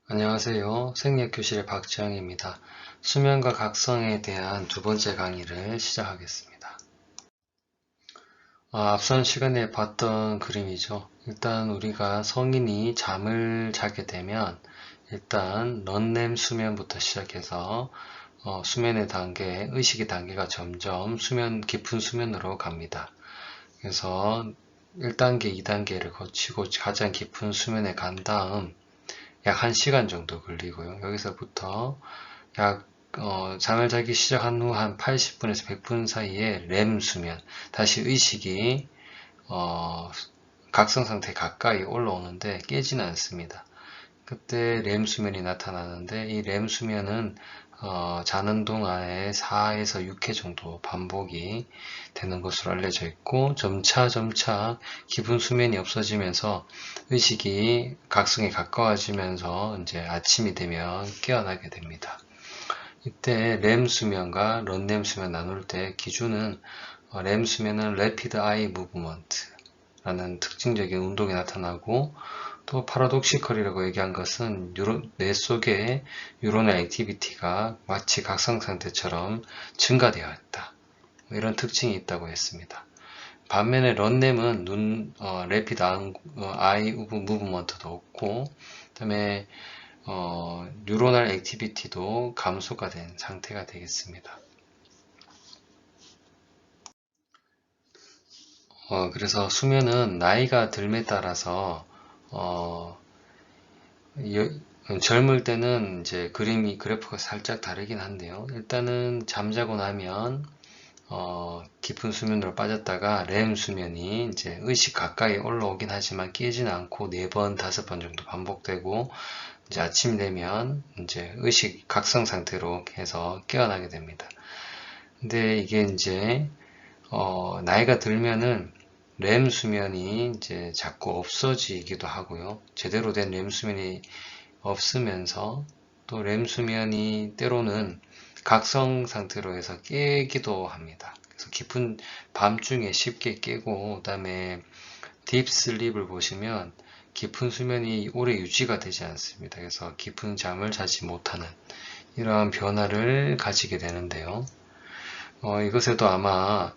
안녕하세요. 생리학교실의 박지영입니다. 수면과 각성에 대한 두 번째 강의를 시작하겠습니다. 앞선 시간에 봤던 그림이죠. 일단 우리가 성인이 잠을 자게 되면 일단 넌렘 수면부터 시작해서 수면의 단계, 의식의 단계가 점점 깊은 수면으로 갑니다. 그래서 1단계, 2단계를 거치고 가장 깊은 수면에 간 다음 약 1시간 정도 걸리고요. 여기서부터 약 잠을 자기 시작한 후 한 80분에서 100분 사이에 렘 수면, 다시 의식이 각성 상태 가까이 올라오는데 깨지는 않습니다. 그때 렘 수면이 나타나는데 이 렘 수면은 자는 동안에 4에서 6회 정도 반복이 되는 것으로 알려져 있고 점차 기분 수면이 없어지면서 의식이 각성에 가까워지면서 이제 아침이 되면 깨어나게 됩니다. 이때 렘 수면과 런렘 수면 나눌 때 기준은 렘 수면은 Rapid Eye Movement 라는 특징적인 운동이 나타나고 또 파라독시컬이라고 얘기한 것은 뇌 속의 뉴런의 액티비티가 마치 각성 상태처럼 증가되어 있다. 이런 특징이 있다고 했습니다. 반면에 런렘은 래피드 아이 무브먼트도 없고 그다음에 뉴로널 액티비티도 감소가 된 상태가 되겠습니다. 그래서 수면은 나이가 들에 따라서 젊을 때는 이제 그래프가 살짝 다르긴 한데요. 일단은 잠자고 나면 깊은 수면으로 빠졌다가 렘 수면이 이제 의식 가까이 올라오긴 하지만 깨지는 않고 4번, 5번 정도 반복되고 이제 아침이 되면 이제 의식 각성 상태로 해서 깨어나게 됩니다. 근데 이게 이제 나이가 들면은 렘 수면이 이제 자꾸 없어지기도 하고요. 제대로 된 렘 수면이 없으면서 또 렘 수면이 때로는 각성 상태로 해서 깨기도 합니다. 그래서 깊은 밤중에 쉽게 깨고 그다음에 딥슬립을 보시면 깊은 수면이 오래 유지가 되지 않습니다. 그래서 깊은 잠을 자지 못하는 이러한 변화를 가지게 되는데요. 이것에도 아마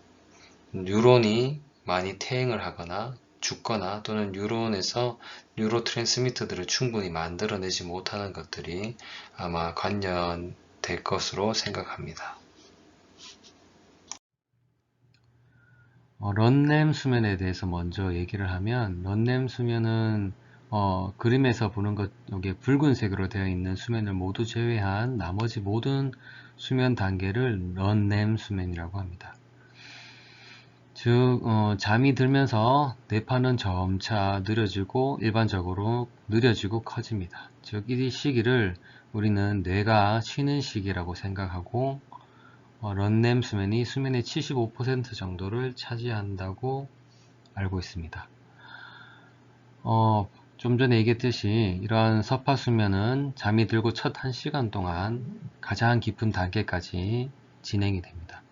뉴런이 많이 퇴행을 하거나 죽거나 또는 뉴런에서 뉴로 트랜스미터들을 충분히 만들어내지 못하는 것들이 아마 관련될 것으로 생각합니다. 런렘 수면에 대해서 먼저 얘기를 하면 런렘 수면은 그림에서 보는 것 여기에 붉은색으로 되어 있는 수면을 모두 제외한 나머지 모든 수면 단계를 런렘 수면이라고 합니다. 즉 잠이 들면서 뇌파는 점차 느려지고 일반적으로 느려지고 커집니다. 즉 이 시기를 우리는 뇌가 쉬는 시기라고 생각하고 런렘 수면이 수면의 75% 정도를 차지한다고 알고 있습니다. 좀 전에 얘기했듯이 이러한 서파 수면은 잠이 들고 첫 1시간 동안 가장 깊은 단계까지 진행이 됩니다.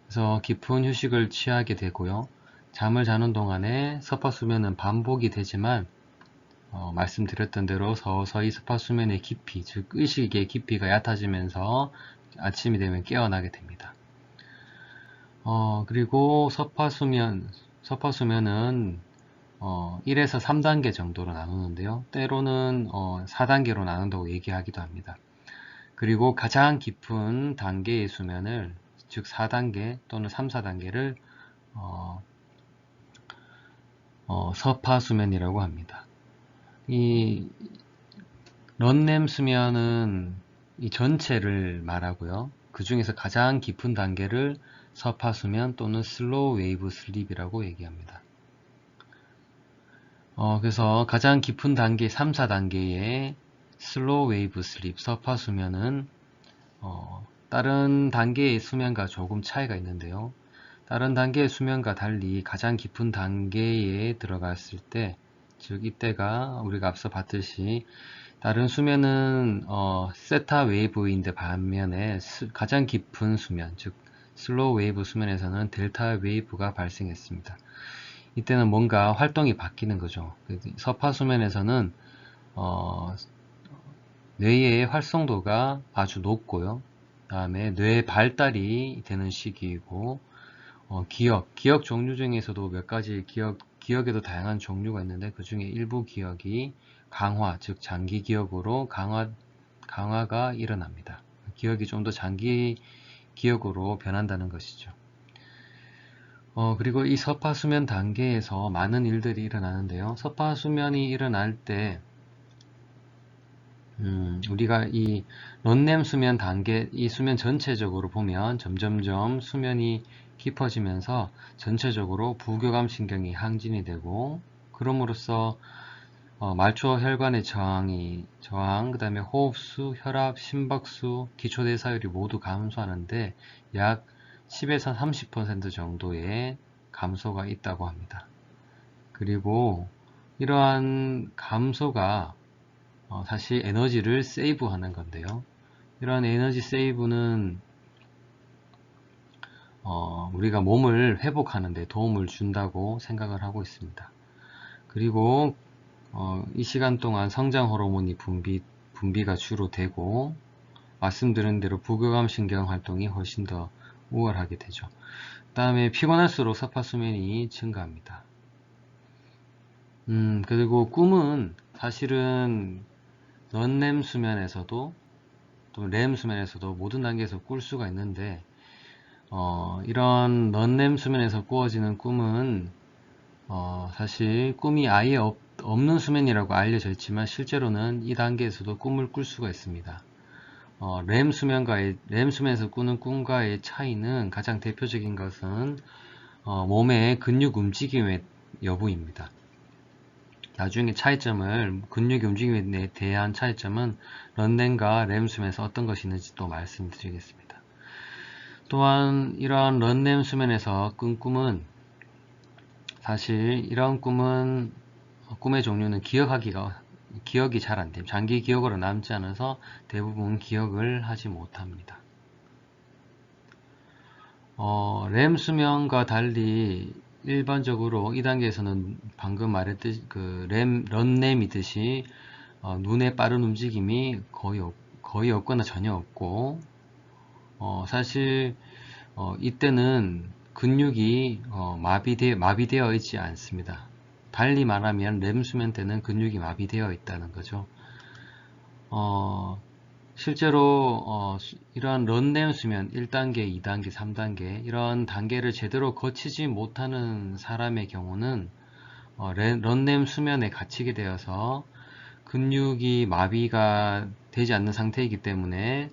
그래서 깊은 휴식을 취하게 되고요. 잠을 자는 동안에 서파 수면은 반복이 되지만 말씀드렸던 대로 서서히 서파 수면의 깊이, 즉 의식의 깊이가 얕아지면서 아침이 되면 깨어나게 됩니다. 그리고 서파수면은 1에서 3단계 정도로 나누는데요. 때로는 4단계로 나눈다고 얘기하기도 합니다. 그리고 가장 깊은 단계의 수면을 즉 4단계 또는 3, 4단계를 서파수면이라고 합니다. 이 런렘 수면은 이 전체를 말하고요. 그 중에서 가장 깊은 단계를 서파수면 또는 슬로우 웨이브 슬립이라고 얘기합니다. 그래서 가장 깊은 단계 3, 4단계의 슬로우 웨이브 슬립 서파수면은 다른 단계의 수면과 조금 차이가 있는데요. 다른 단계의 수면과 달리 가장 깊은 단계에 들어갔을 때, 즉 이때가 우리가 앞서 봤듯이 다른 수면은 세타 웨이브인데 반면에 가장 깊은 수면, 즉 슬로우 웨이브 수면에서는 델타 웨이브가 발생했습니다. 이때는 뭔가 활동이 바뀌는 거죠. 서파 수면에서는 뇌의 활성도가 아주 높고요. 다음에 뇌 발달이 되는 시기이고, 기억 종류 중에서도 몇 가지 기억에도 다양한 종류가 있는데 그 중에 일부 기억이 강화, 즉 장기 기억으로 강화가 일어납니다. 기억이 좀 더 장기 기억으로 변한다는 것이죠. 그리고 이 섭하수면 단계에서 많은 일들이 일어나는데요. 섭하수면이 일어날 때 우리가 이 런렘 수면 단계, 이 수면 전체적으로 보면 점점점 수면이 깊어지면서 전체적으로 부교감 신경이 항진이 되고, 그럼으로써 말초 혈관의 저항, 그 다음에 호흡수, 혈압, 심박수, 기초대사율이 모두 감소하는데 약 10에서 30% 정도의 감소가 있다고 합니다. 그리고 이러한 감소가 사실 에너지를 세이브하는 건데요. 이러한 에너지 세이브는 우리가 몸을 회복하는 데 도움을 준다고 생각을 하고 있습니다. 그리고 이 시간 동안 성장 호르몬이 분비가 주로 되고, 말씀드린 대로 부교감 신경 활동이 훨씬 더 우월하게 되죠. 그 다음에 피곤할수록 섭하수면이 증가합니다. 그리고 꿈은 사실은 넌렘 수면에서도 또 렘 수면에서도 모든 단계에서 꿀 수가 있는데, 이런 넌렘 수면에서 꾸어지는 꿈은 사실 꿈이 아예 없는 수면이라고 알려져 있지만 실제로는 이 단계에서도 꿈을 꿀 수가 있습니다. 렘 수면에서 꾸는 꿈과의 차이는, 가장 대표적인 것은 몸의 근육 움직임의 여부입니다. 나중에 근육 움직임에 대한 차이점은 런렘과 렘 수면에서 어떤 것이 있는지 또 말씀드리겠습니다. 또한 이러한 런렘 수면에서 꾼 꿈은, 사실 이런 꿈의 종류는 기억이 잘 안 됩니다. 장기 기억으로 남지 않아서 대부분 기억을 하지 못합니다. 렘 수면과 달리 일반적으로 이 단계에서는 방금 말했듯이 런렘이듯이 눈의 빠른 움직임이 거의 없거나 전혀 없고, 사실 이때는 근육이 마비되어 있지 않습니다. 달리 말하면 렘 수면 때는 근육이 마비되어 있다는 거죠. 실제로 이러한 런렘 수면 1단계, 2단계, 3단계 이런 단계를 제대로 거치지 못하는 사람의 경우는 런렘 수면에 갇히게 되어서 근육이 마비가 되지 않는 상태이기 때문에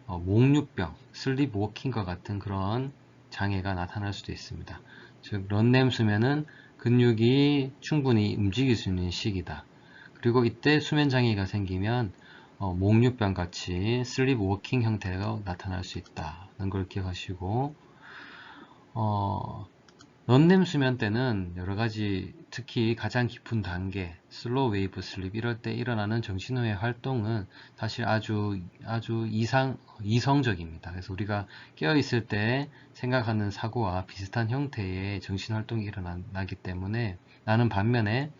목류병, 슬립 워킹과 같은 그런 장애가 나타날 수도 있습니다. 즉 런렘 수면은 근육이 충분히 움직일 수 있는 시기다. 그리고 이때 수면 장애가 생기면 목류병 같이 슬립 워킹 형태가 나타날 수 있다는 걸 기억하시고, 런렘 수면 때는 여러가지, 특히 가장 깊은 단계 슬로우 웨이브 슬립 이럴 때 일어나는 정신후의 활동은 사실 아주 이성적입니다. 그래서 우리가 깨어있을 때 생각하는 사고와 비슷한 형태의 정신활동이 일어나기 때문에, 나는 반면에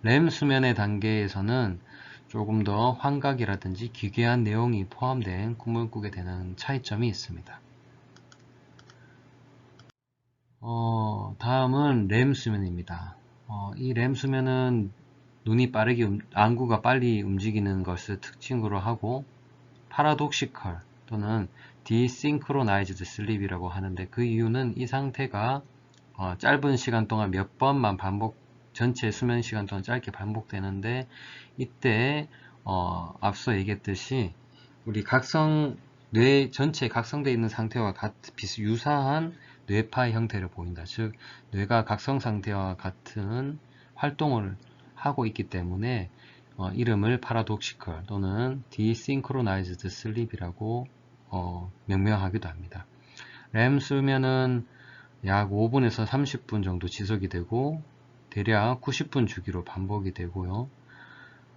렘 수면의 단계에서는 조금 더 환각이라든지 기괴한 내용이 포함된 꿈을 꾸게 되는 차이점이 있습니다. 다음은 렘 수면입니다. 이 렘 수면은 눈이 안구가 빨리 움직이는 것을 특징으로 하고, 파라독시컬 또는 디싱크로나이즈드 슬립이라고 하는데, 그 이유는 이 상태가 짧은 시간 동안 몇 번만 전체 수면 시간 동안 짧게 반복되는데, 이때 앞서 얘기했듯이 우리 뇌 전체에 각성되어 있는 상태와 유사한 뇌파의 형태를 보인다. 즉 뇌가 각성 상태와 같은 활동을 하고 있기 때문에 이름을 파라독시컬 또는 디싱크로나이즈드 슬립이라고 명명하기도 합니다. 렘 수면은 약 5분에서 30분 정도 지속이 되고 대략 90분 주기로 반복이 되고요.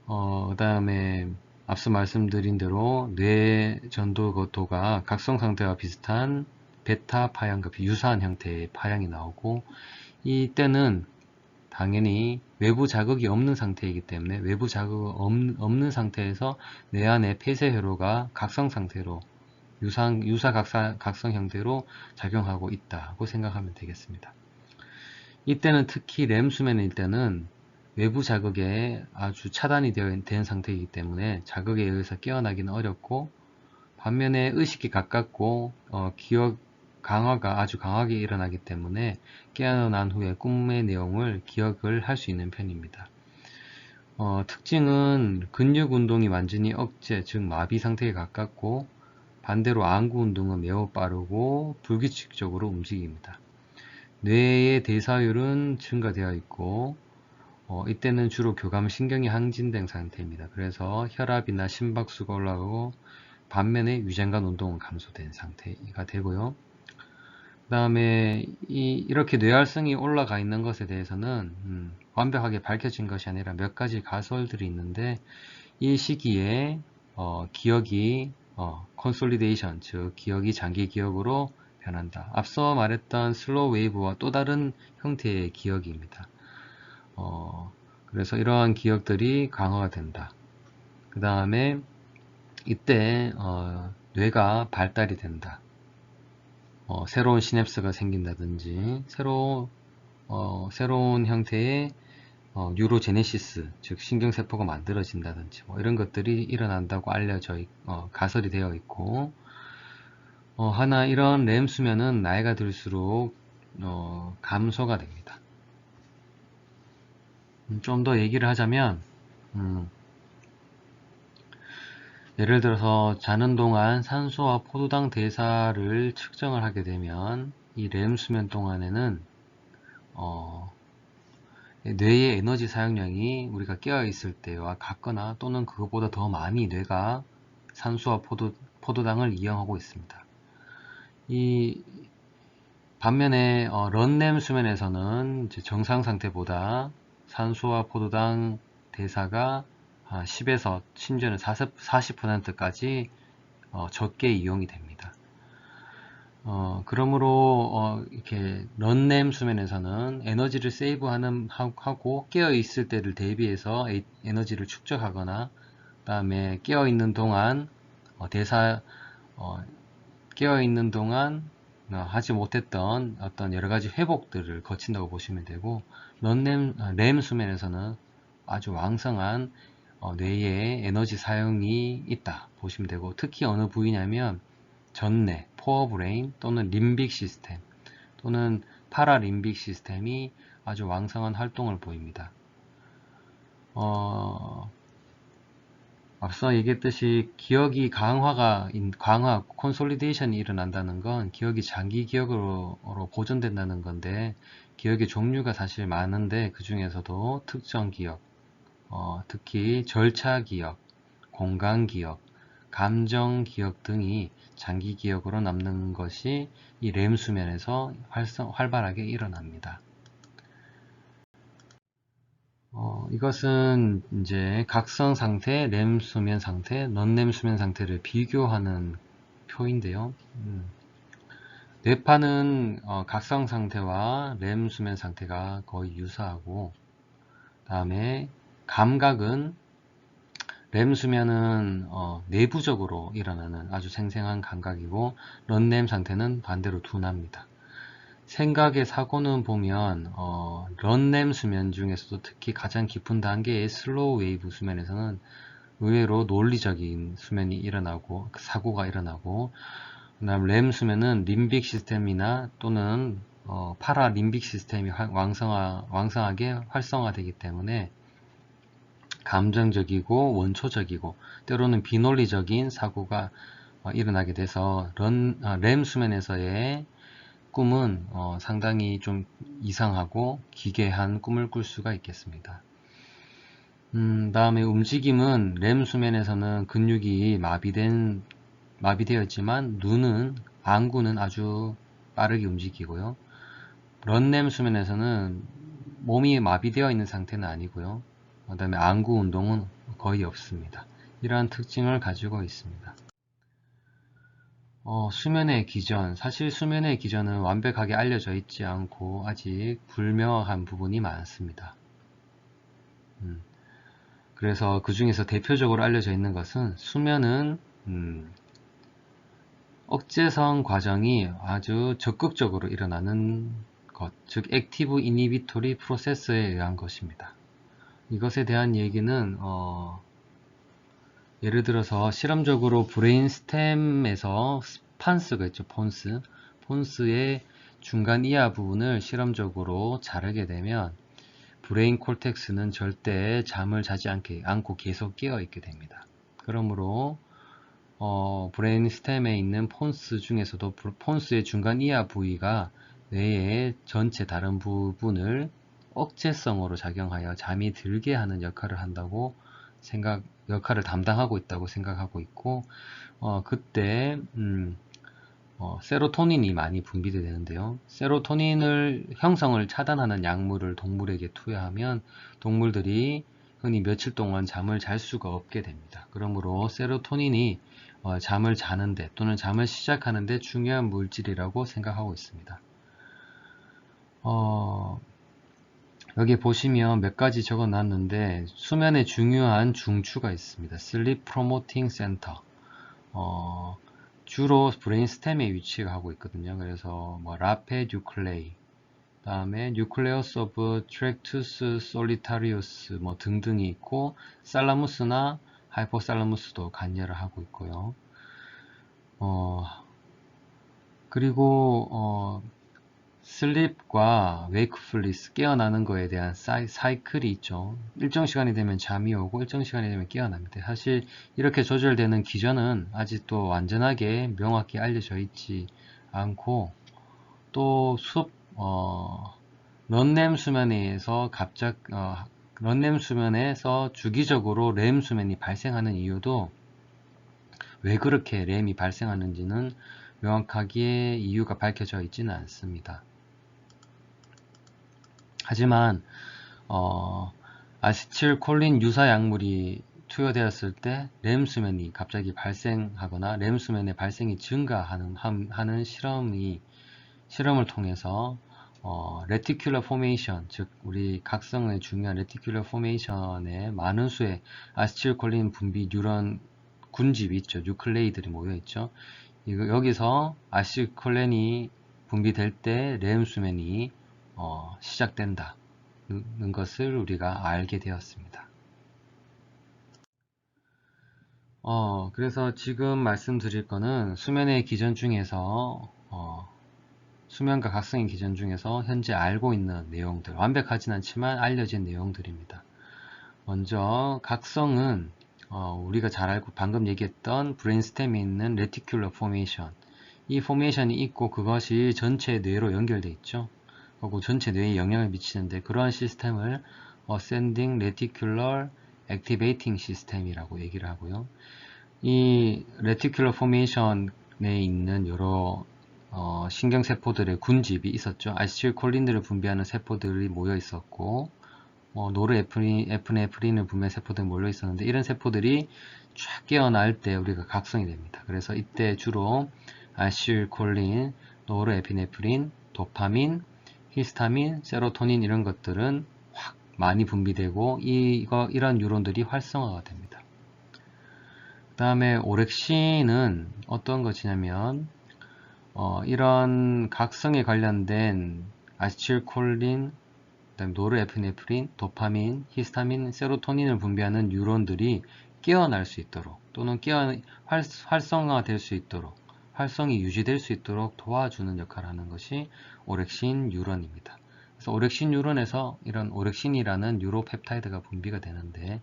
그 다음에 앞서 말씀드린 대로 뇌 전도도가 각성 상태와 비슷한 베타 파양과 유사한 형태의 파양이 나오고, 이때는 당연히 외부 자극이 없는 상태이기 때문에 외부 자극이 없는 상태에서 뇌 안에 폐쇄 회로가 각성 상태로 유사 각성 형태로 작용하고 있다고 생각하면 되겠습니다. 이때는 특히 렘 수면일 때는 외부 자극에 아주 차단이 된 상태이기 때문에 자극에 의해서 깨어나기는 어렵고, 반면에 의식이 가깝고 기억 강화가 아주 강하게 일어나기 때문에 깨어난 후에 꿈의 내용을 기억을 할 수 있는 편입니다. 특징은 근육 운동이 완전히 억제, 즉 마비 상태에 가깝고, 반대로 안구 운동은 매우 빠르고 불규칙적으로 움직입니다. 뇌의 대사율은 증가되어 있고, 이때는 주로 교감신경이 항진된 상태입니다. 그래서 혈압이나 심박수가 올라가고, 반면에 위장관 운동은 감소된 상태가 되고요. 그 다음에 이렇게 뇌활성이 올라가 있는 것에 대해서는 완벽하게 밝혀진 것이 아니라 몇 가지 가설들이 있는데, 이 시기에 기억이 컨솔리데이션, 즉 기억이 장기 기억으로 변한다. 앞서 말했던 슬로우 웨이브와 또 다른 형태의 기억입니다. 그래서 이러한 기억들이 강화가 된다. 그 다음에 이때 뇌가 발달이 된다. 새로운 시냅스가 생긴다든지 새로운 형태의 뉴로제네시스, 즉 신경세포가 만들어진다든지 이런 것들이 일어난다고 가설이 되어 있고, 하나 이런 렘 수면은 나이가 들수록 감소가 됩니다. 좀 더 얘기를 하자면, 예를 들어서 자는 동안 산소와 포도당 대사를 측정을 하게 되면 이 렘 수면 동안에는 뇌의 에너지 사용량이 우리가 깨어 있을 때와 같거나 또는 그것보다 더 많이 뇌가 산소와 포도당을 이용하고 있습니다. 반면에 런렘 수면에서는 정상 상태보다 산소와 포도당 대사가 10에서 심지어는 40%까지 적게 이용이 됩니다. 그러므로 이렇게 런렘 수면에서는 에너지를 하고 깨어 있을 때를 대비해서 에너지를 축적하거나, 그다음에 깨어 있는 동안 하지 못했던 어떤 여러 가지 회복들을 거친다고 보시면 되고, 렘 수면에서는 아주 왕성한 뇌의 에너지 사용이 있다 보시면 되고, 특히 어느 부위냐면 전뇌, 포어브레인 또는 림빅 시스템 또는 파라림빅 시스템이 아주 왕성한 활동을 보입니다. 앞서 얘기했듯이 기억이 강화, 콘솔리데이션이 일어난다는 건 기억이 장기 기억으로 보존된다는 건데, 기억의 종류가 사실 많은데 그 중에서도 특정 기억, 특히 절차 기억, 공간 기억, 감정 기억 등이 장기 기억으로 남는 것이 이 렘 수면에서 활발하게 일어납니다. 이것은 이제 각성 상태, 렘 수면 상태, 넌렘 수면 상태를 비교하는 표인데요. 뇌파는 각성 상태와 렘 수면 상태가 거의 유사하고, 다음에 감각은 렘 수면은 내부적으로 일어나는 아주 생생한 감각이고, 런렘 상태는 반대로 둔합니다. 생각의 사고는 보면 런렘 수면 중에서도 특히 가장 깊은 단계의 슬로우 웨이브 수면에서는 의외로 논리적인 수면이 일어나고 사고가 일어나고, 그다음 렘 수면은 림빅 시스템이나 또는 파라 림빅 시스템이 왕성하게 활성화되기 때문에 감정적이고 원초적이고 때로는 비논리적인 사고가 일어나게 돼서 렘 수면에서의 꿈은 상당히 좀 이상하고 기괴한 꿈을 꿀 수가 있겠습니다. 다음에 움직임은 렘 수면에서는 근육이 마비되어 있지만 안구는 아주 빠르게 움직이고요. 런렘 수면에서는 몸이 마비되어 있는 상태는 아니고요. 그 다음에 안구 운동은 거의 없습니다. 이러한 특징을 가지고 있습니다. 수면의 기전, 사실 수면의 기전은 완벽하게 알려져 있지 않고 아직 불명확한 부분이 많습니다. 그래서 그 중에서 대표적으로 알려져 있는 것은 수면은 억제성 과정이 아주 적극적으로 일어나는 것, 즉 액티브 이니비토리 프로세스에 의한 것입니다. 이것에 대한 얘기는 예를 들어서 실험적으로 브레인 스템에서 폰스가 있죠. 폰스의 중간 이하 부분을 실험적으로 자르게 되면 브레인 콜텍스는 절대 잠을 자지 않고 계속 깨어 있게 됩니다. 그러므로 브레인 스템에 있는 폰스 중에서도 폰스의 중간 이하 부위가 뇌의 전체 다른 부분을 억제성으로 작용하여 잠이 들게 하는 역할을 담당하고 있다고 생각하고 있고, 그때 세로토닌이 많이 분비되는데요. 세로토닌을 형성을 차단하는 약물을 동물에게 투여하면 동물들이 흔히 며칠 동안 잠을 잘 수가 없게 됩니다. 그러므로 세로토닌이 잠을 자는데 또는 잠을 시작하는데 중요한 물질이라고 생각하고 있습니다. 여기 보시면 몇 가지 적어 놨는데 수면에 중요한 중추가 있습니다. Sleep Promoting Center. 주로 브레인 스템에 위치하고 있거든요. 그래서 뭐 라페 뉴클레이, 다음에 뉴클레어스 오브 트랙투스 솔리타리우스 뭐 등등이 있고 살라무스나 하이포살라무스도 관여를 하고 있고요. 그리고 슬립과 웨이크풀리스, 깨어나는 거에 대한 사이클이 있죠. 일정 시간이 되면 잠이 오고 일정 시간이 되면 깨어납니다. 사실 이렇게 조절되는 기전은 아직도 완전하게 명확히 알려져 있지 않고, 또 런렘 수면에서 런렘 수면에서 주기적으로 렘 수면이 발생하는 이유도 왜 그렇게 렘이 발생하는지는 명확하게 이유가 밝혀져 있지는 않습니다. 하지만 아세틸콜린 유사 약물이 투여되었을 때 렘 수면이 갑자기 발생하거나 렘 수면의 발생이 증가하는 실험을 통해서 레티큘러 포메이션, 즉 우리 각성의 중요한 레티큘러 포메이션에 많은 수의 아세틸콜린 분비 뉴런 군집이 있죠. 뉴클레이들이 모여 있죠. 여기서 아세틸콜린이 분비될 때 렘 수면이 시작된다는 것을 우리가 알게 되었습니다. 그래서 지금 말씀드릴 거는 수면의 기전 중에서 수면과 각성의 기전 중에서 현재 알고 있는 내용들, 완벽하진 않지만 알려진 내용들입니다. 먼저 각성은 우리가 잘 알고 방금 얘기했던 브레인스템에 있는 레티큘러 포메이션, 이 포메이션이 있고 그것이 전체 뇌로 연결되어 있죠. 그리고 전체 뇌에 영향을 미치는데 그러한 시스템을 Ascending Reticular Activating System이라고 얘기를 하고요. 이 레티큘러 포메이션에 있는 여러 신경세포들의 군집이 있었죠. 아세틸콜린들을 분비하는 세포들이 모여 있었고, 노르에프네프린을 분비하는 세포들이 몰려 있었는데, 이런 세포들이 쫙 깨어날 때 우리가 각성이 됩니다. 그래서 이때 주로 아세틸콜린, 노르에피네프린, 도파민, 히스타민, 세로토닌 이런 것들은 확 많이 분비되고 이런 뉴런들이 활성화가 됩니다. 그 다음에 오렉신은 어떤 것이냐면 이런 각성에 관련된 아세틸콜린, 그다음에 노르에피네프린, 도파민, 히스타민, 세로토닌을 분비하는 뉴런들이 깨어날 수 있도록 또는 활성화될 수 있도록, 활성이 유지될 수 있도록 도와주는 역할을 하는 것이 오렉신 뉴런입니다. 그래서 오렉신 뉴런에서 이런 오렉신이라는 뉴로펩타이드가 분비가 되는데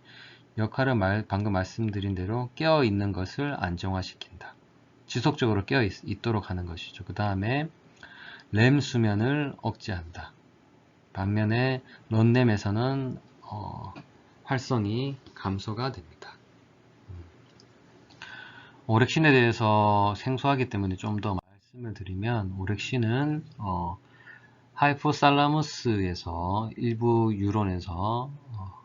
역할을 방금 말씀드린 대로 깨어 있는 것을 안정화시킨다. 지속적으로 깨어 있도록 하는 것이죠. 그 다음에 렘 수면을 억제한다. 반면에 넌렘에서는 활성이 감소가 됩니다. 오렉신에 대해서 생소하기 때문에 좀 더 말씀을 드리면, 오렉신은 하이포살라무스에서 일부 뉴런에서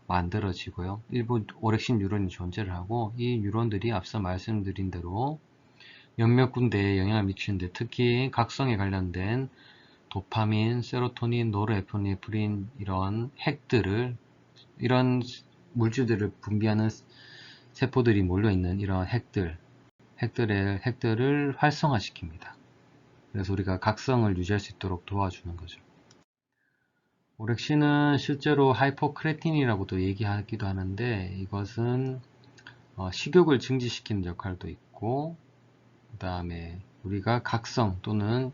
만들어지고요. 일부 오렉신 뉴런이 존재를 하고, 이 뉴런들이 앞서 말씀드린 대로 몇몇 군데에 영향을 미치는데, 특히 각성에 관련된 도파민, 세로토닌, 노르에피네프린 이런 핵들을 이런 물질들을 분비하는 세포들이 몰려있는 이런 핵들을 활성화시킵니다. 그래서 우리가 각성을 유지할 수 있도록 도와주는 거죠. 오렉신은 실제로 하이포크레틴이라고도 얘기하기도 하는데, 이것은 식욕을 증지시키는 역할도 있고, 그 다음에 우리가 각성 또는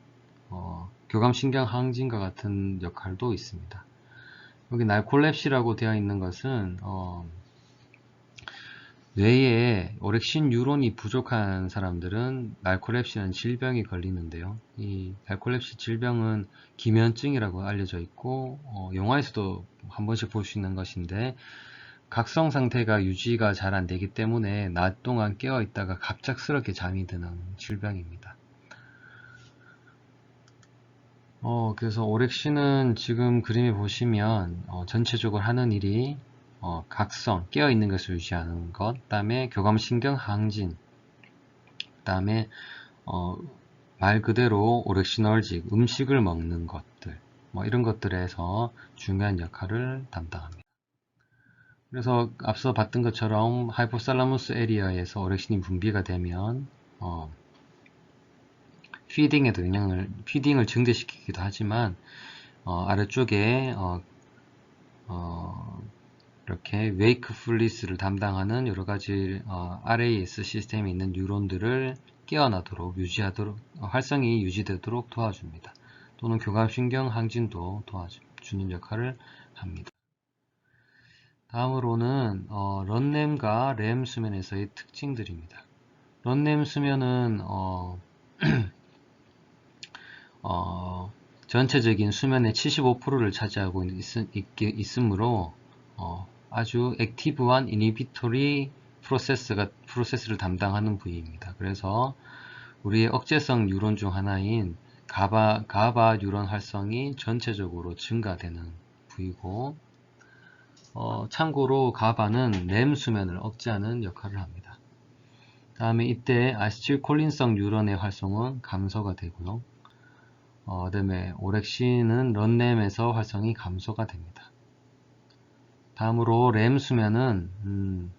교감신경 항진과 같은 역할도 있습니다. 여기 날콜렙시라고 되어 있는 것은 뇌에 오렉신 뉴론이 부족한 사람들은 날콜렙시라는 질병이 걸리는데요. 이 날콜렙시 질병은 기면증이라고 알려져 있고 영화에서도 한 번씩 볼 수 있는 것인데, 각성 상태가 유지가 잘 안 되기 때문에 낮 동안 깨어 있다가 갑작스럽게 잠이 드는 질병입니다. 그래서 오렉신은 지금 그림에 보시면 전체적으로 하는 일이 각성, 깨어있는 것을 유지하는 것, 그 다음에 교감신경 항진, 그 다음에 말 그대로 오렉시널직, 음식을 먹는 것들, 이런 것들에서 중요한 역할을 담당합니다. 그래서 앞서 봤던 것처럼 하이포살라무스 에리어에서 오렉신이 분비가 되면 피딩을 증대시키기도 하지만 아래쪽에 이렇게 웨이크풀리스를 담당하는 여러가지 RAS 시스템이 있는 뉴런들을 깨어나도록 활성이 유지되도록 도와줍니다. 또는 교감신경 항진도 도와주는 역할을 합니다. 다음으로는 런램과 렘 수면에서의 특징들입니다. 런램 수면은 전체적인 수면의 75%를 차지하고 있으므로 아주 액티브한 이니비토리 프로세스를 담당하는 부위입니다. 그래서 우리의 억제성 뉴런 중 하나인 가바 뉴런 활성이 전체적으로 증가되는 부위고, 참고로 가바는 렘 수면을 억제하는 역할을 합니다. 다음에 이때 아세틸콜린성 뉴런의 활성은 감소가 되고요. 그 다음에 오렉신은 런램에서 활성이 감소가 됩니다. 다음으로 렘 수면은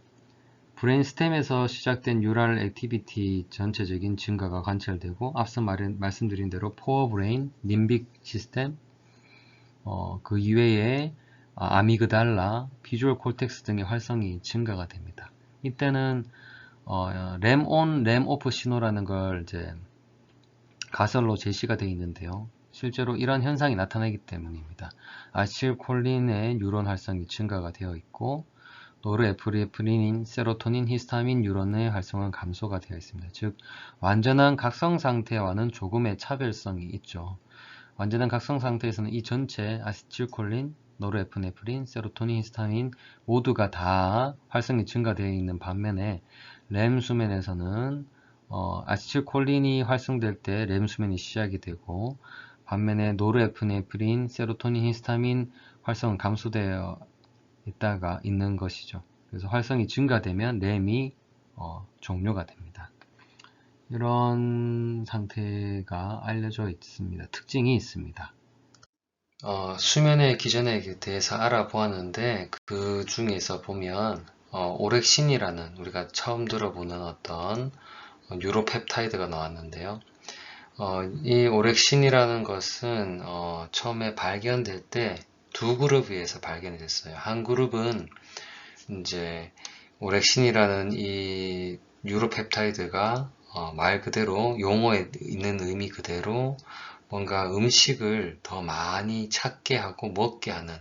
브레인스템에서 시작된 뉴럴 액티비티 전체적인 증가가 관찰되고, 앞서 말씀드린 대로 포어브레인, 림빅 시스템, 그 이외에 아미그달라, 비주얼 콜텍스 등의 활성이 증가가 됩니다. 이때는 램 온, 램 오프 신호라는 걸 이제 가설로 제시가 되어 있는데요. 실제로 이런 현상이 나타나기 때문입니다. 아세틸콜린의 뉴런 활성이 증가가 되어 있고, 노르에프네프린, 세로토닌, 히스타민 뉴런의 활성은 감소가 되어 있습니다. 즉, 완전한 각성 상태와는 조금의 차별성이 있죠. 완전한 각성 상태에서는 이 전체 아세틸콜린, 노르에프네프린, 세로토닌, 히스타민 모두가 다 활성이 증가되어 있는 반면에 렘 수면에서는 아세틸콜린이 활성될 때 렘 수면이 시작이 되고, 반면에 노르에프네프린, 세로토닌, 히스타민 활성은 감소되어 있다가 있는 것이죠. 그래서 활성이 증가되면 렘이 종료가 됩니다. 이런 상태가 알려져 있습니다. 특징이 있습니다. 수면의 기전에 대해서 알아보았는데, 그 중에서 보면 오렉신이라는 우리가 처음 들어보는 어떤 뉴로펩타이드가 나왔는데요. 이 오렉신이라는 것은 처음에 발견될 때 두 그룹에 의해서 발견이 됐어요. 한 그룹은 이제 오렉신이라는 이 뉴로펩타이드가 말 그대로 용어에 있는 의미 그대로 뭔가 음식을 더 많이 찾게 하고 먹게 하는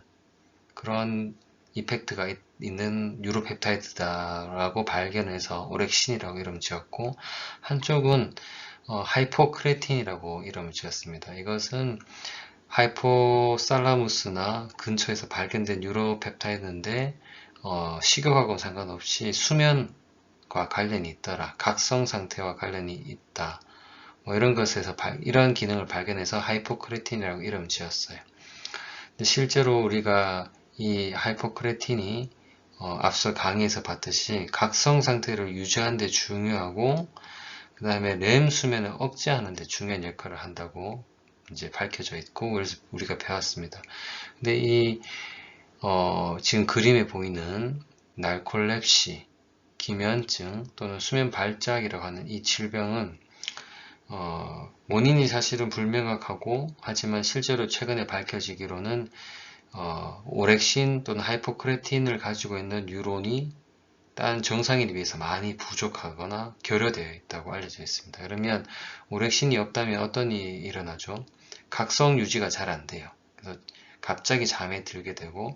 그런 이펙트가 있는 뉴로펩타이드다라고 발견해서 오렉신이라고 이름 지었고, 한쪽은 하이포크레틴이라고 이름을 지었습니다. 이것은 하이포살라무스나 근처에서 발견된 뉴로펩타이드인데 식욕하고 상관없이 수면과 관련이 있더라, 각성 상태와 관련이 있다, 이런 것에서 이런 기능을 발견해서 하이포크레틴이라고 이름 지었어요. 근데 실제로 우리가 이 하이포크레틴이 앞서 강의에서 봤듯이 각성 상태를 유지하는 데 중요하고, 그 다음에 렘 수면을 억제하는 데 중요한 역할을 한다고 이제 밝혀져 있고, 그래서 우리가 배웠습니다. 근데 이 지금 그림에 보이는 날콜랩시, 기면증 또는 수면 발작이라고 하는 이 질병은 원인이 사실은 불명확하고 하지만 실제로 최근에 밝혀지기로는 오렉신 또는 하이포크레틴을 가지고 있는 뉴론이 다른 정상인에 비해서 많이 부족하거나 결여되어 있다고 알려져 있습니다. 그러면 오렉신이 없다면 어떤 일이 일어나죠? 각성 유지가 잘 안 돼요. 그래서 갑자기 잠에 들게 되고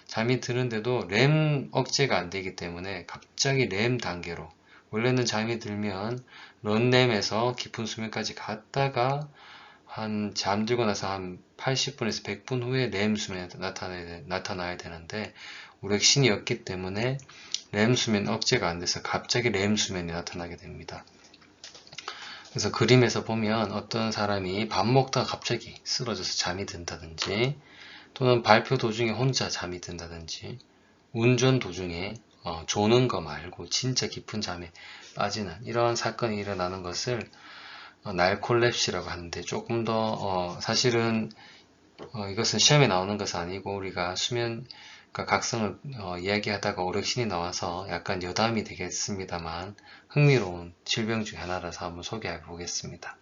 잠이 드는데도 렘 억제가 안 되기 때문에 갑자기 렘 단계로 원래는 잠이 들면 런렘에서 깊은 수면까지 갔다가 한 잠들고 나서 한 80분에서 100분 후에 렘 수면에 나타나야 되는데 오렉신이 없기 때문에 렘 수면 억제가 안 돼서 갑자기 렘 수면이 나타나게 됩니다. 그래서 그림에서 보면 어떤 사람이 밥 먹다가 갑자기 쓰러져서 잠이 든다든지 또는 발표 도중에 혼자 잠이 든다든지 운전 도중에 조는 거 말고 진짜 깊은 잠에 빠지는 이런 사건이 일어나는 것을 날콜랩시라고 하는데 조금 더 사실은 이것은 시험에 나오는 것은 아니고 우리가 수면 각성을 이야기하다가 오렉신이 나와서 약간 여담이 되겠습니다만 흥미로운 질병 중 하나라서 한번 소개해 보겠습니다.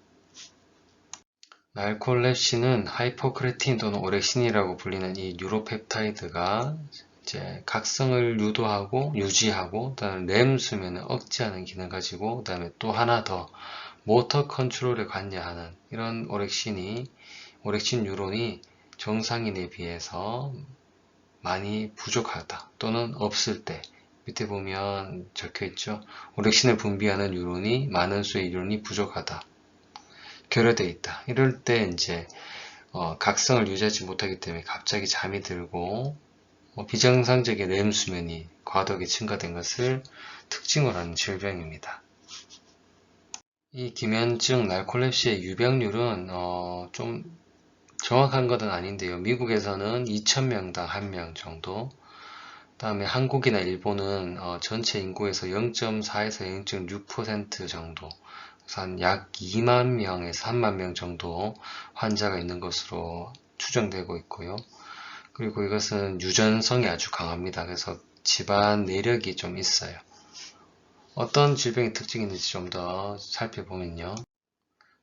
날콜렙시는 하이포크레틴 또는 오렉신이라고 불리는 이 뉴로펩타이드가 이제 각성을 유도하고 유지하고 그다음에 렘 수면을 억제하는 기능을 가지고 그다음에 또 하나 더 모터 컨트롤에 관여하는 이런 오렉신 뉴론이 정상인에 비해서 많이 부족하다 또는 없을 때 밑에 보면 적혀 있죠. 오렉신을 분비하는 뉴런이 많은 수의 뉴런이 부족하다. 결여되어 있다. 이럴 때 이제 각성을 유지하지 못하기 때문에 갑자기 잠이 들고 비정상적인 렘 수면이 과도하게 증가된 것을 특징으로 하는 질병입니다. 이 기면증 날콜렙시의 유병률은 좀 정확한 것은 아닌데요. 미국에서는 2,000명당 1명 정도, 다음에 한국이나 일본은 전체 인구에서 0.4에서 0.6% 정도, 한 약 2만 명에서 3만 명 정도 환자가 있는 것으로 추정되고 있고요. 그리고 이것은 유전성이 아주 강합니다. 그래서 집안 내력이 좀 있어요. 어떤 질병의 특징이 있는지 좀 더 살펴보면요.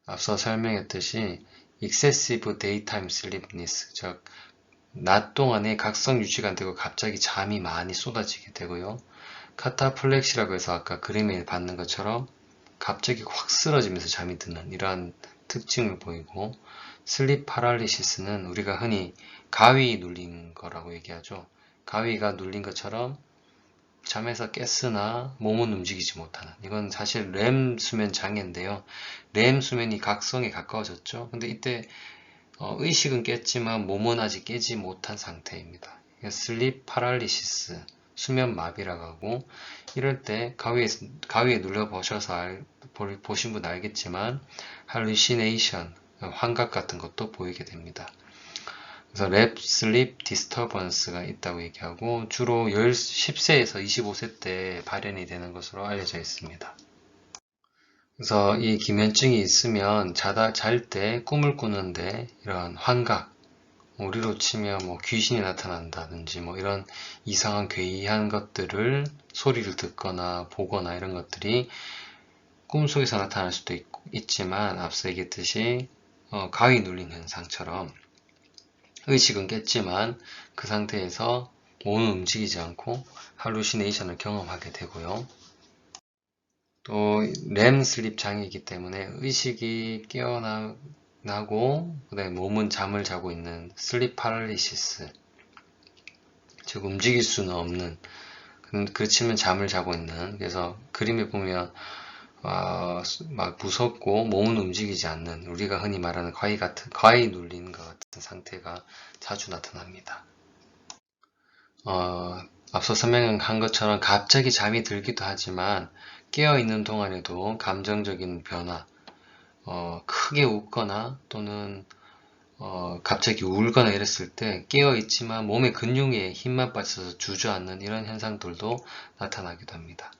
앞서 설명했듯이 excessive daytime sleepiness, 즉 낮 동안에 각성 유지가 안 되고 갑자기 잠이 많이 쏟아지게 되고요. 카타플렉시라고 해서 아까 그림에 봤는 것처럼 갑자기 확 쓰러지면서 잠이 드는 이러한 특징을 보이고, 슬립 파랄리시스는 우리가 흔히 가위 눌린 거라고 얘기하죠. 가위가 눌린 것처럼 잠에서 깼으나 몸은 움직이지 못하는, 이건 사실 렘 수면 장애인데요. 렘 수면이 각성에 가까워졌죠. 근데 이때 의식은 깼지만 몸은 아직 깨지 못한 상태입니다. 슬립 파랄리시스, 수면 마비라고 하고, 이럴 때 가위에 눌려 보신 분 알겠지만 hallucination, 환각 같은 것도 보이게 됩니다. 그래서 랩 슬립 디스터번스가 있다고 얘기하고 주로 10세에서 25세 때 발현이 되는 것으로 알려져 있습니다. 그래서 이 기면증이 있으면 잘 때 꿈을 꾸는데 이런 환각, 우리로 치면 뭐 귀신이 나타난다든지 뭐 이런 이상한 괴이한 것들을 소리를 듣거나 보거나 이런 것들이 꿈속에서 나타날 수도 있지만 앞서 얘기했듯이 가위 눌린 현상처럼 의식은 깼지만 그 상태에서 몸은 움직이지 않고 할루시네이션을 경험하게 되고요. 또 렘 슬립 장애이기 때문에 의식이 깨어나고 그다음에 몸은 잠을 자고 있는 슬립 파랄리시스, 즉 움직일 수는 없는, 그렇지만 잠을 자고 있는, 그래서 그림에 보면 막 무섭고 몸은 움직이지 않는, 우리가 흔히 말하는 가위 눌린 것 같은 상태가 자주 나타납니다. 앞서 설명한 것처럼 갑자기 잠이 들기도 하지만 깨어있는 동안에도 감정적인 변화, 크게 웃거나 또는 갑자기 울거나 이랬을 때 깨어있지만 몸의 근육에 힘만 빠져서 주저앉는 이런 현상들도 나타나기도 합니다.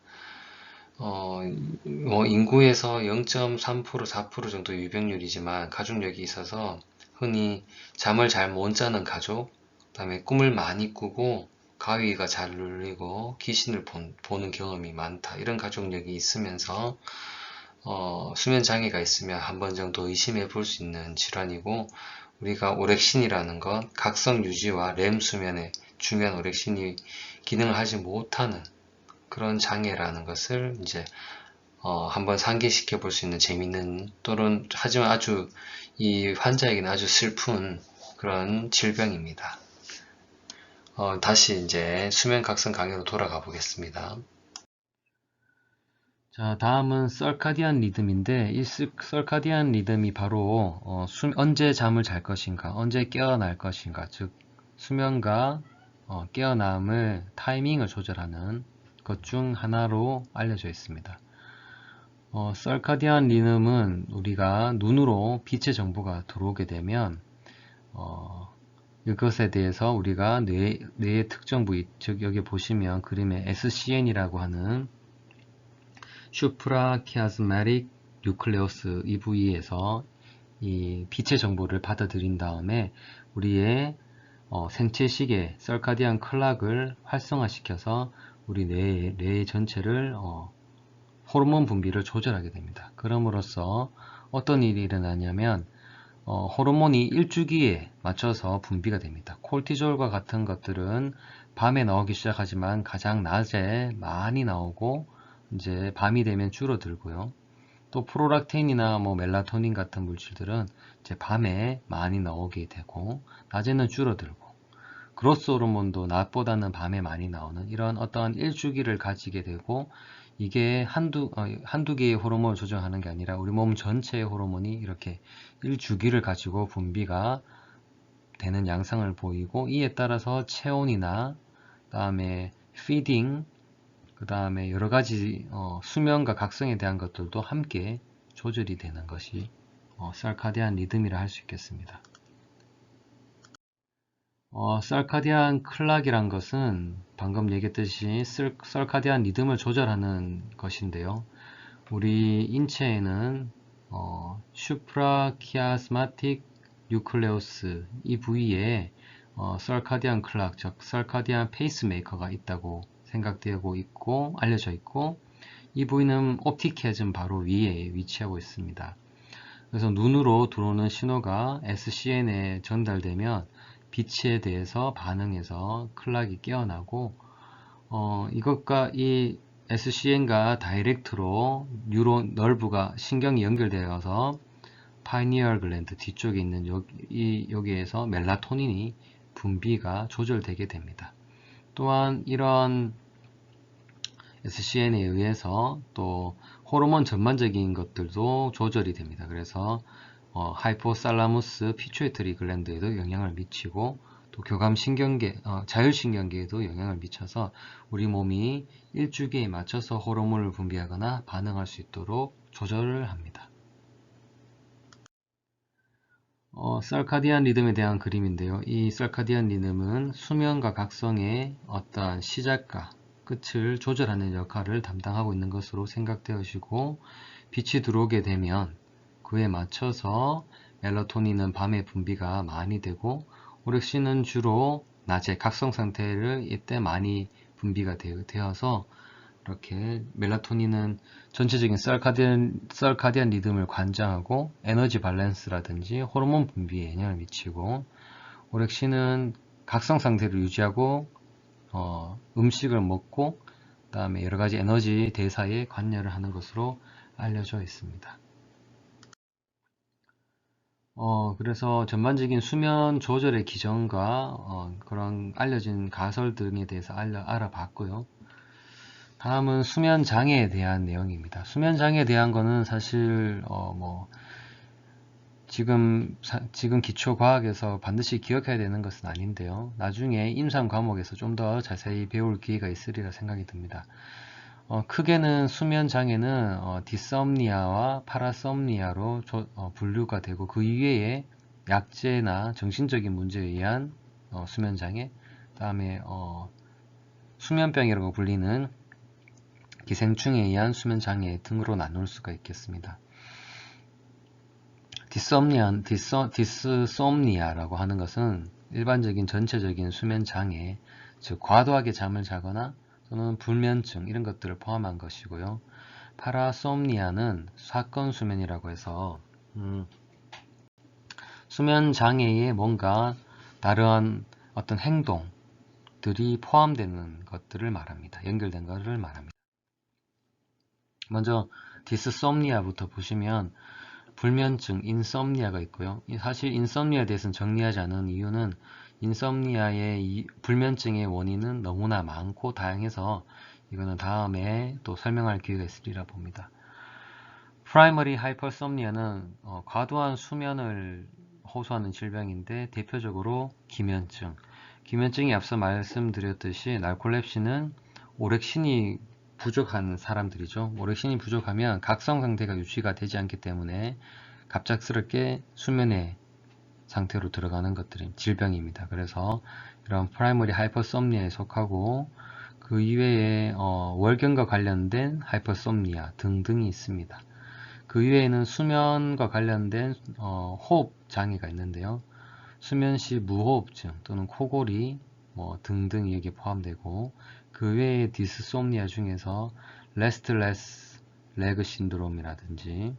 인구에서 0.3%, 4% 정도 유병률이지만 가족력이 있어서 흔히 잠을 잘 못 자는 가족, 그다음에 꿈을 많이 꾸고 가위가 잘 눌리고 귀신을 보는 경험이 많다. 이런 가족력이 있으면서 수면 장애가 있으면 한 번 정도 의심해 볼 수 있는 질환이고, 우리가 오렉신이라는 것, 각성 유지와 렘 수면에 중요한 오렉신이 기능을 하지 못하는 그런 장애라는 것을 이제 한번 상기시켜 볼 수 있는 재밌는, 또는 하지만 아주 이 환자에게는 아주 슬픈 그런 질병입니다. 다시 이제 수면 각성 강의로 돌아가 보겠습니다. 자, 다음은 서카디안 리듬인데, 이 서카디안 리듬이 바로 언제 잠을 잘 것인가, 언제 깨어날 것인가, 즉 수면과 깨어남을 타이밍을 조절하는 것 중 하나로 알려져 있습니다. 서카디안 리듬은 우리가 눈으로 빛의 정보가 들어오게 되면 이것에 대해서 우리가 뇌의 특정 부위, 즉 여기 보시면 그림에 SCN이라고 하는 슈프라키아스마틱 뉴클레우스 이 부위에서 이 빛의 정보를 받아들인 다음에 우리의 생체 시계 서카디안 클락을 활성화시켜서 우리 뇌 전체를 호르몬 분비를 조절하게 됩니다. 그럼으로써 어떤 일이 일어나냐면 호르몬이 일주기에 맞춰서 분비가 됩니다. 콜티졸과 같은 것들은 밤에 나오기 시작하지만 가장 낮에 많이 나오고 이제 밤이 되면 줄어들고요. 또 프로락틴이나 멜라토닌 같은 물질들은 이제 밤에 많이 나오게 되고 낮에는 줄어들고, 그로스 호르몬도 낮보다는 밤에 많이 나오는 이런 어떠한 일주기를 가지게 되고, 이게 한두 개의 호르몬을 조정하는 게 아니라 우리 몸 전체의 호르몬이 이렇게 일주기를 가지고 분비가 되는 양상을 보이고, 이에 따라서 체온이나 그다음에 피딩, 그 다음에 여러가지 수면과 각성에 대한 것들도 함께 조절이 되는 것이 서카디안 리듬이라 할 수 있겠습니다. 서카디안 클락이란 것은 방금 얘기했듯이 서카디안 리듬을 조절하는 것인데요. 우리 인체에는 슈프라키아스마틱 뉴클레우스 이 부위에 서카디안 클락, 즉 서카디안 페이스메이커가 있다고 생각되고 있고 알려져 있고, 이 부위는 옵틱 캐즘 바로 위에 위치하고 있습니다. 그래서 눈으로 들어오는 신호가 SCN에 전달되면 빛에 대해서 반응해서 클락이 깨어나고, 이것과 이 SCN과 다이렉트로 뉴런 nerve가 신경이 연결되어서 파이니얼 글랜드 뒤쪽에 있는 여기에서 멜라토닌이 분비가 조절되게 됩니다. 또한 이런 SCN에 의해서 또 호르몬 전반적인 것들도 조절이 됩니다. 그래서 하이포살라무스 피추이터리 글랜드에도 영향을 미치고, 또 교감신경계, 자율신경계에도 영향을 미쳐서 우리 몸이 일주기에 맞춰서 호르몬을 분비하거나 반응할 수 있도록 조절을 합니다. 서카디안 리듬에 대한 그림인데요. 이 서카디안 리듬은 수면과 각성의 어떠한 시작과 끝을 조절하는 역할을 담당하고 있는 것으로 생각되어지고, 빛이 들어오게 되면 그에 맞춰서 멜라토닌은 밤에 분비가 많이 되고, 오렉신은 주로 낮에 각성 상태를 이때 많이 분비가 되어서 이렇게 멜라토닌은 전체적인 서카디안 리듬을 관장하고 에너지 밸런스라든지 호르몬 분비에 영향을 미치고, 오렉신은 각성 상태를 유지하고 음식을 먹고 그 다음에 여러가지 에너지 대사에 관여를 하는 것으로 알려져 있습니다. 그래서 전반적인 수면 조절의 기전과 그런 알려진 가설 등에 대해서 알아봤고요. 다음은 수면 장애에 대한 내용입니다. 수면 장애에 대한 거는 사실 지금 기초 과학에서 반드시 기억해야 되는 것은 아닌데요. 나중에 임상 과목에서 좀 더 자세히 배울 기회가 있으리라 생각이 듭니다. 크게는 수면 장애는 디썸니아와 파라썸니아로 분류가 되고, 그 이외에 약제나 정신적인 문제에 의한 수면 장애, 다음에 수면병이라고 불리는 기생충에 의한 수면 장애 등으로 나눌 수가 있겠습니다. 디스솜니아라고 하는 것은 일반적인 전체적인 수면 장애, 즉 과도하게 잠을 자거나 또는 불면증 이런 것들을 포함한 것이고요. 파라솜니아는 사건 수면이라고 해서 수면 장애에 뭔가 다른 어떤 행동들이 포함되는 것들을 말합니다. 연결된 것을 말합니다. 먼저 디스솜니아부터 보시면 불면증, 인썸니아가 있고요. 사실 인썸니아에 대해서는 정리하지 않은 이유는 인썸니아의 불면증의 원인은 너무나 많고 다양해서 이거는 다음에 또 설명할 기회가 있으리라 봅니다. 프라이머리 하이퍼솜니아는 과도한 수면을 호소하는 질병인데 대표적으로 기면증. 기면증이 앞서 말씀드렸듯이 나콜렙시는 오렉신이 부족한 사람들이죠. 오렉신이 부족하면 각성 상태가 유지가 되지 않기 때문에 갑작스럽게 수면의 상태로 들어가는 것들이 질병입니다. 그래서 이런 프라이머리 하이퍼솜니아에 속하고 그 이외에 월경과 관련된 하이퍼솜니아 등등이 있습니다. 그 이외에는 수면과 관련된 호흡 장애가 있는데요. 수면 시 무호흡증 또는 코골이 등등 여기에 포함되고 그 외에 디스솜니아 중에서 레스트레스 레그 신드롬이라든지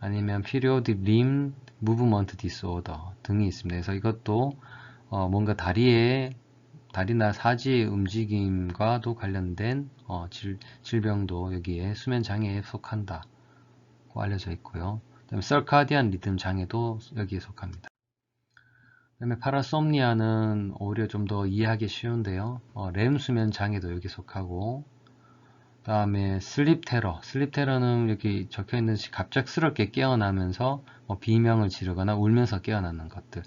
아니면 피리오딕 림 무브먼트 디스오더 등이 있습니다. 그래서 이것도 뭔가 다리나 사지의 움직임과도 관련된 질병도 여기에 수면 장애에 속한다고 알려져 있고요. 그다음에 서카디안 리듬 장애도 여기에 속합니다. 그다음에 파라솜니아는 오히려 좀 더 이해하기 쉬운데요. 렘 수면 장애도 여기 속하고, 그다음에 슬립 테러는 여기 적혀 있는 듯이 갑작스럽게 깨어나면서 비명을 지르거나 울면서 깨어나는 것들,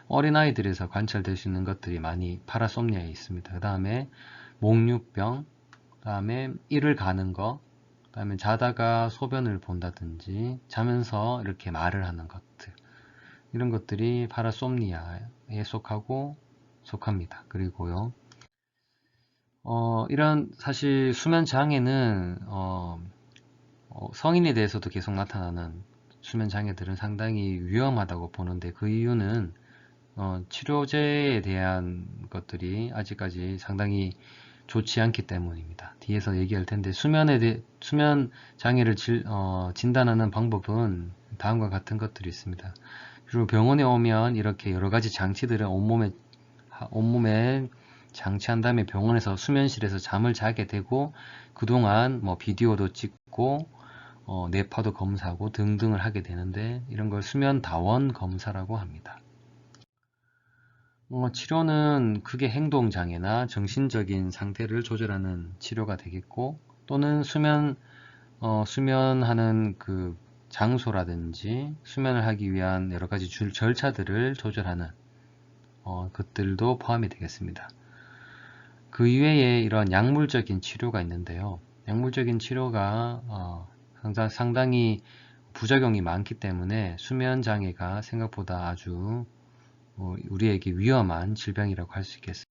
어린아이들에서 관찰될 수 있는 것들이 많이 파라솜니아에 있습니다. 그 다음에 목류병, 그 다음에 이를 가는 거, 그 다음에 자다가 소변을 본다든지 자면서 이렇게 말을 하는 것들, 이런 것들이 파라솜니아에 속합니다. 그리고요, 이런 사실 수면 장애는 성인에 대해서도 계속 나타나는 수면 장애들은 상당히 위험하다고 보는데, 그 이유는 치료제에 대한 것들이 아직까지 상당히 좋지 않기 때문입니다. 뒤에서 얘기할 텐데, 수면 장애를 진단하는 방법은 다음과 같은 것들이 있습니다. 그리고 병원에 오면 이렇게 여러 가지 장치들을 온몸에 장치한 다음에 병원에서 수면실에서 잠을 자게 되고, 그동안 비디오도 찍고 뇌파도 검사하고 등등을 하게 되는데, 이런 걸 수면 다원 검사라고 합니다. 치료는 크게 행동장애나 정신적인 상태를 조절하는 치료가 되겠고, 또는 수면하는 그 장소라든지 수면을 하기 위한 여러 가지 절차들을 조절하는 것들도 포함이 되겠습니다. 그 이외에 이런 약물적인 치료가 있는데요. 약물적인 치료가 상당히 부작용이 많기 때문에 수면 장애가 생각보다 아주 우리에게 위험한 질병이라고 할 수 있겠습니다.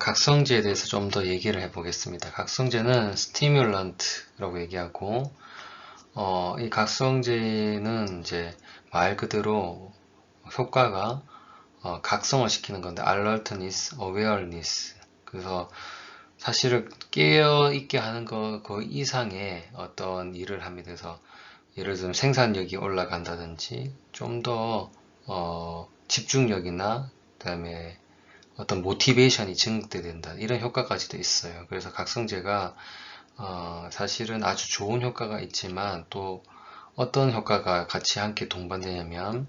각성제에 대해서 좀 더 얘기를 해보겠습니다. 각성제는 스티뮬런트라고 얘기하고, 이 각성제는 이제 말 그대로 효과가 각성을 시키는 건데, alertness, awareness. 그래서 사실은 깨어있게 하는 거 그 이상의 어떤 일을 합니다. 그래서 예를 들면 생산력이 올라간다든지, 좀 더 집중력이나 그다음에 어떤 모티베이션이 증대된다, 이런 효과까지도 있어요. 그래서 각성제가 사실은 아주 좋은 효과가 있지만, 또 어떤 효과가 같이 함께 동반되냐면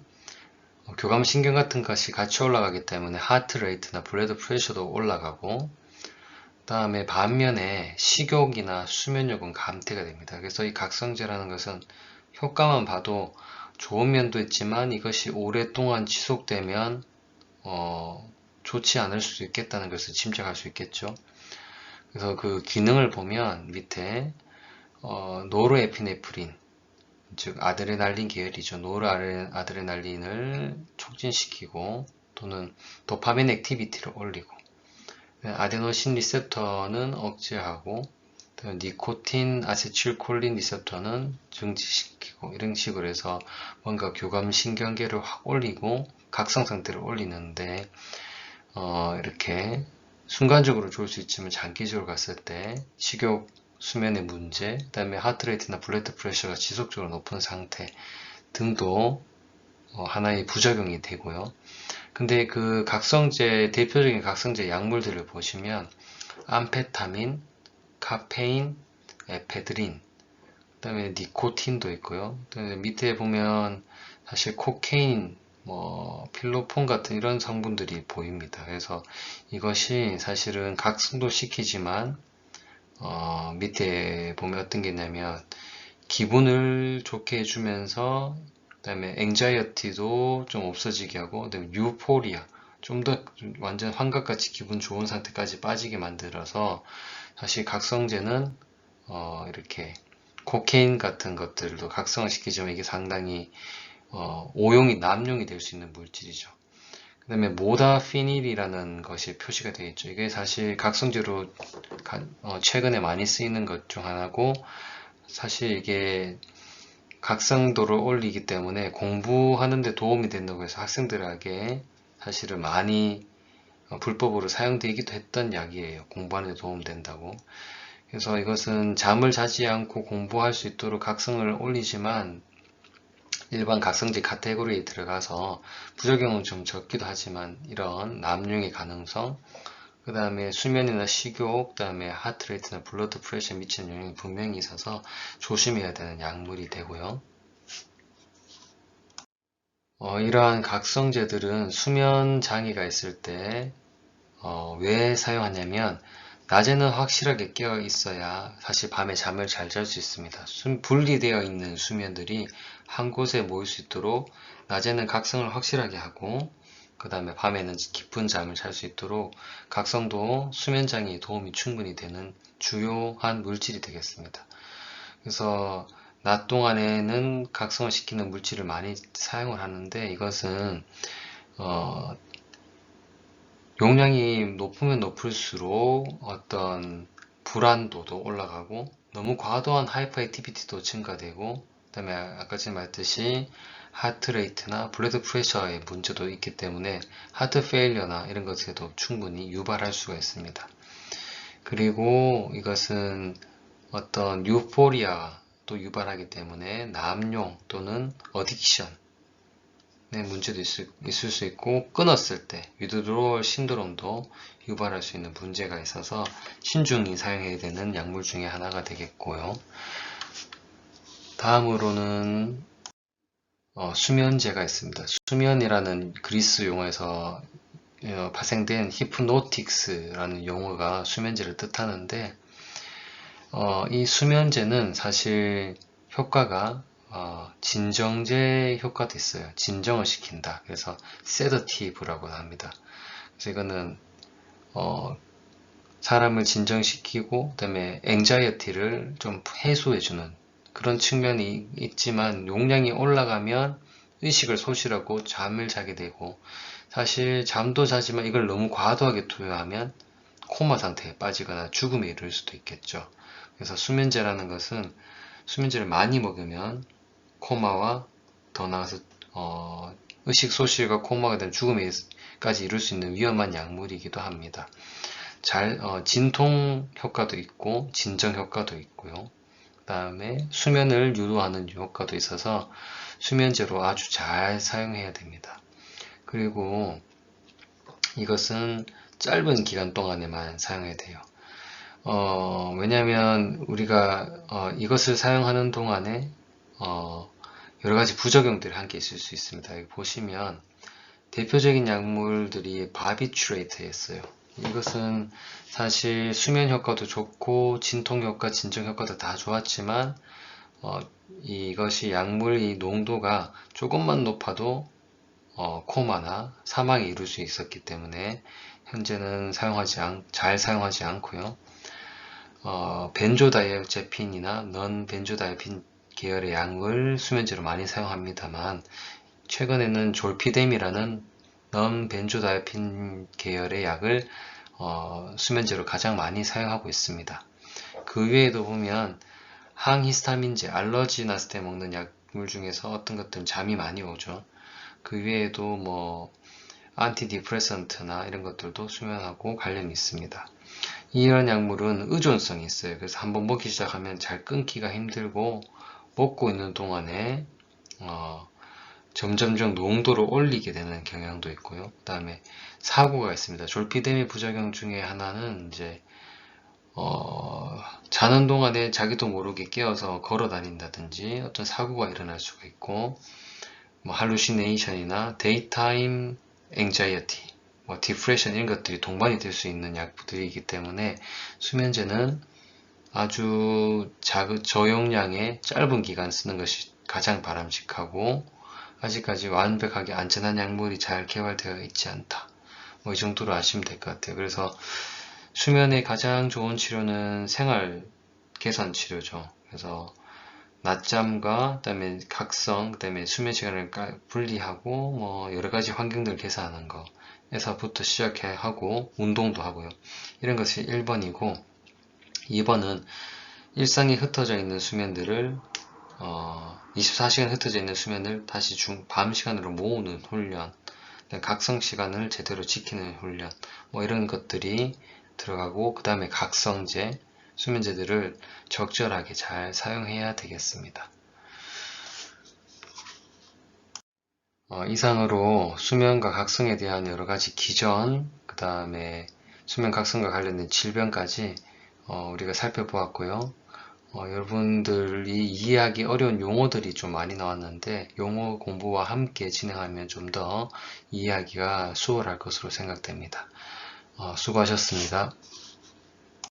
교감신경 같은 것이 같이 올라가기 때문에 하트레이트나 블레드 프레셔도 올라가고, 그 다음에 반면에 식욕이나 수면력은 감퇴가 됩니다. 그래서 이 각성제라는 것은 효과만 봐도 좋은 면도 있지만, 이것이 오랫동안 지속되면 좋지 않을 수도 있겠다는 것을 짐작할 수 있겠죠. 그래서 그 기능을 보면 밑에 노르에피네프린, 즉 아드레날린 계열이죠. 노르아드레날린을 촉진시키고 또는 도파민 액티비티를 올리고, 아데노신 리셉터는 억제하고, 니코틴 아세틸콜린 리셉터는 정지시키고 이런 식으로 해서 뭔가 교감 신경계를 확 올리고 각성 상태를 올리는데 이렇게 순간적으로 좋을 수 있지만 장기적으로 갔을 때 식욕, 수면의 문제, 그 다음에 하트레이트나 블러드 프레셔가 지속적으로 높은 상태 등도 하나의 부작용이 되고요. 근데 그 각성제, 대표적인 각성제 약물들을 보시면 암페타민, 카페인, 에페드린, 그 다음에 니코틴도 있고요. 그다음에 밑에 보면 사실 코케인, 필로폰 같은 이런 성분들이 보입니다. 그래서 이것이 사실은 각성도 시키지만 밑에 보면 어떤 게 있냐면 기분을 좋게 해주면서 그다음에 앵자이어티도 좀 없어지게 하고 그다음에 유포리아 좀 더 완전 환각같이 기분 좋은 상태까지 빠지게 만들어서 사실 각성제는 이렇게 코케인 같은 것들도 각성을 시키지만 이게 상당히 오용이 남용이 될 수 있는 물질이죠. 그 다음에 모다피닐이라는 것이 표시가 되어 있죠. 이게 사실 각성제로 최근에 많이 쓰이는 것 중 하나고 사실 이게 각성도를 올리기 때문에 공부하는 데 도움이 된다고 해서 학생들에게 사실은 많이 불법으로 사용되기도 했던 약이에요. 공부하는 데 도움된다고. 그래서 이것은 잠을 자지 않고 공부할 수 있도록 각성을 올리지만 일반 각성제 카테고리에 들어가서 부작용은 좀 적기도 하지만 이런 남용의 가능성, 그 다음에 수면이나 식욕, 그 다음에 하트레이트나 블러드 프레셔에 미치는 영향이 분명히 있어서 조심해야 되는 약물이 되고요. 이러한 각성제들은 수면 장애가 있을 때 왜 사용하냐면 낮에는 확실하게 깨어 있어야 사실 밤에 잠을 잘 잘 수 있습니다. 분리되어 있는 수면들이 한 곳에 모일 수 있도록 낮에는 각성을 확실하게 하고 그 다음에 밤에는 깊은 잠을 잘 수 있도록 각성도 수면장애에 도움이 충분히 되는 주요한 물질이 되겠습니다. 그래서 낮 동안에는 각성을 시키는 물질을 많이 사용을 하는데 이것은 용량이 높으면 높을수록 어떤 불안도도 올라가고 너무 과도한 하이퍼 액티비티도 증가되고 그다음에 아까 전에 말했듯이 하트레이트나 블러드 프레셔의 문제도 있기 때문에 하트 페일러나 이런 것에도 충분히 유발할 수가 있습니다. 그리고 이것은 어떤 유포리아도 유발하기 때문에 남용 또는 어딕션 문제도 있을 수 있고 끊었을 때 위드로얼 신드롬도 유발할 수 있는 문제가 있어서 신중히 사용해야 되는 약물 중에 하나가 되겠고요. 다음으로는 수면제가 있습니다. 수면이라는 그리스 용어에서 파생된 히프노틱스라는 용어가 수면제를 뜻하는데 이 수면제는 사실 효과가 진정제 효과도 있어요. 진정을 시킨다. 그래서 세더티브라고 합니다. 그래서 이거는 사람을 진정시키고 그다음에 앵자이어티를 좀 해소해주는 그런 측면이 있지만 용량이 올라가면 의식을 소실하고 잠을 자게 되고 사실 잠도 자지만 이걸 너무 과도하게 투여하면 코마 상태에 빠지거나 죽음에 이를 수도 있겠죠. 그래서 수면제라는 것은 수면제를 많이 먹으면 코마와 더 나아가서 의식 소실과 코마가 된 죽음에까지 이룰 수 있는 위험한 약물이기도 합니다. 진통 효과도 있고 진정 효과도 있고요. 그 다음에 수면을 유도하는 효과도 있어서 수면제로 아주 잘 사용해야 됩니다. 그리고 이것은 짧은 기간 동안에만 사용해야 돼요. 왜냐하면 우리가 이것을 사용하는 동안에 여러 가지 부작용들이 함께 있을 수 있습니다. 여기 보시면 대표적인 약물들이 바비츄레이트였어요. 이것은 사실 수면 효과도 좋고 진통 효과, 진정 효과도 다 좋았지만 이것이 약물의 농도가 조금만 높아도 코마나 사망에 이를 수 있었기 때문에 현재는 잘 사용하지 않고요. 벤조다이아제핀이나 넌 벤조다이아핀 계열의 약을 수면제로 많이 사용합니다만 최근에는 졸피뎀이라는 넌 벤조다이아핀 계열의 약을 수면제로 가장 많이 사용하고 있습니다. 그 외에도 보면 항히스타민제, 알러지 났을 때 먹는 약물 중에서 어떤 것들은 잠이 많이 오죠. 그 외에도 뭐 안티디프레선트나 이런 것들도 수면하고 관련이 있습니다. 이런 약물은 의존성이 있어요. 그래서 한번 먹기 시작하면 잘 끊기가 힘들고 먹고 있는 동안에 점점점 농도를 올리게 되는 경향도 있고요. 그 다음에 사고가 있습니다. 졸피뎀의 부작용 중에 하나는 이제 자는 동안에 자기도 모르게 깨어서 걸어 다닌다든지 어떤 사고가 일어날 수가 있고, 뭐 할루시네이션이나 데이타임 앵자이어티, 뭐 디프레션 이런 것들이 동반이 될 수 있는 약들이기 때문에 수면제는 아주 저용량의 짧은 기간 쓰는 것이 가장 바람직하고, 아직까지 완벽하게 안전한 약물이 잘 개발되어 있지 않다. 뭐 이 정도로 아시면 될 것 같아요. 그래서 수면의 가장 좋은 치료는 생활 개선 치료죠. 그래서 낮잠과 그다음에 각성, 그다음에 수면 시간을 분리하고 뭐 여러 가지 환경들을 개선하는 거에서부터 시작해 하고 운동도 하고요. 이런 것이 1번이고, 2번은 일상에 흩어져 있는 수면들을 24시간 흩어져 있는 수면을 다시 밤 시간으로 모으는 훈련, 각성 시간을 제대로 지키는 훈련, 뭐 이런 것들이 들어가고, 그 다음에 각성제, 수면제들을 적절하게 잘 사용해야 되겠습니다. 이상으로 수면과 각성에 대한 여러 가지 기전, 그 다음에 수면 각성과 관련된 질병까지 우리가 살펴보았고요. 여러분들이 이해하기 어려운 용어들이 좀 많이 나왔는데, 용어 공부와 함께 진행하면 좀 더 이해하기가 수월할 것으로 생각됩니다. 수고하셨습니다.